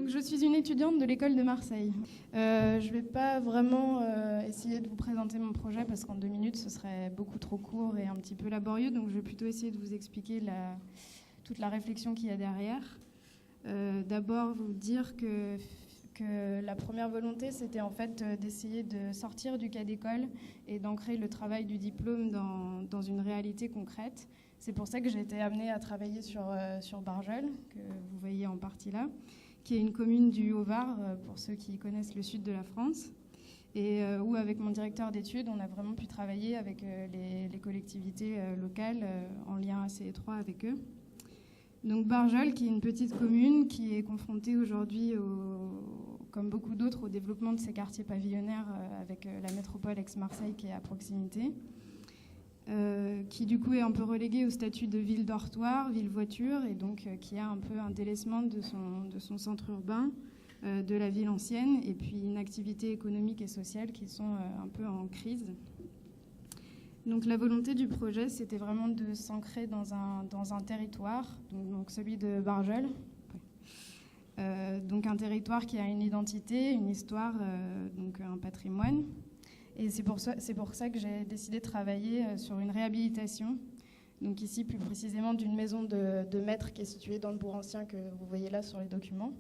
Donc, je suis une étudiante de l'école de Marseille. Je ne vais pas vraiment essayer de vous présenter mon projet parce qu'en 2 minutes, ce serait beaucoup trop court et un petit peu laborieux. Donc, je vais plutôt essayer de vous expliquer toute la réflexion qu'il y a derrière. D'abord, vous dire que la première volonté, c'était en fait d'essayer de sortir du cas d'école et d'ancrer le travail du diplôme dans une réalité concrète. C'est pour ça que j'ai été amenée à travailler sur Barjol, que vous voyez en partie là, qui est une commune du Haut-Var, pour ceux qui connaissent le sud de la France, et où avec mon directeur d'études, on a vraiment pu travailler avec les collectivités locales en lien assez étroit avec eux. Donc Barjol, qui est une petite commune qui est confrontée aujourd'hui, comme beaucoup d'autres, au développement de ses quartiers pavillonnaires avec la métropole Aix-Marseille qui est à proximité, qui du coup est un peu reléguée au statut de ville dortoir, ville voiture, et donc qui a un peu un délaissement de son centre urbain, de la ville ancienne, et puis une activité économique et sociale qui sont un peu en crise. Donc la volonté du projet, c'était vraiment de s'ancrer dans un territoire, donc celui de Barjol. Donc un territoire qui a une identité, une histoire, donc un patrimoine. Et c'est pour ça que j'ai décidé de travailler sur une réhabilitation. Donc ici, plus précisément, d'une maison de maître qui est située dans le bourg ancien que vous voyez là sur les documents.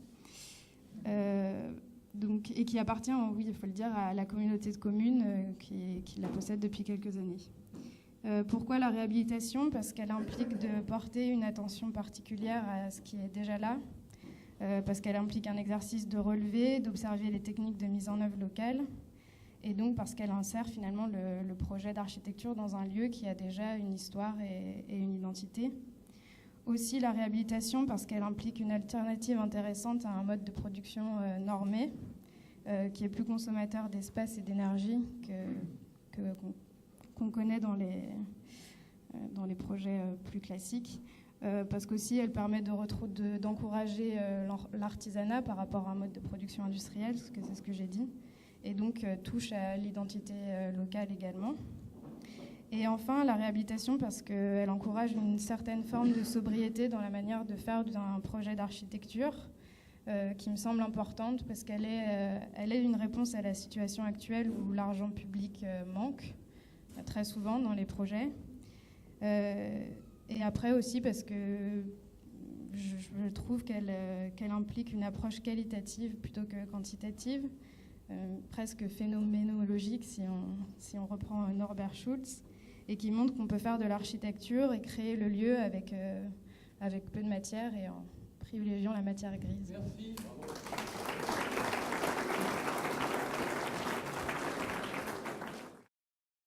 Et qui appartient, oui, il faut le dire, à la communauté de communes qui la possède depuis quelques années. Pourquoi la réhabilitation ? Parce qu'elle implique de porter une attention particulière à ce qui est déjà là, parce qu'elle implique un exercice de relevé, d'observer les techniques de mise en œuvre locales, et donc parce qu'elle insère finalement le projet d'architecture dans un lieu qui a déjà une histoire et une identité. Aussi la réhabilitation parce qu'elle implique une alternative intéressante à un mode de production normé, qui est plus consommateur d'espace et d'énergie qu'on connaît dans les projets plus classiques. Parce qu'aussi elle permet d'encourager l'artisanat par rapport à un mode de production industrielle, parce que c'est ce que j'ai dit, et donc touche à l'identité locale également. Et enfin, la réhabilitation parce qu'elle encourage une certaine forme de sobriété dans la manière de faire d'un projet d'architecture qui me semble importante parce qu'elle est une réponse à la situation actuelle où l'argent public manque très souvent dans les projets. Et après aussi parce que je trouve qu'elle implique une approche qualitative plutôt que quantitative, presque phénoménologique si on reprend Norbert Schulz, et qui montre qu'on peut faire de l'architecture et créer le lieu avec peu de matière et en privilégiant la matière grise. Merci.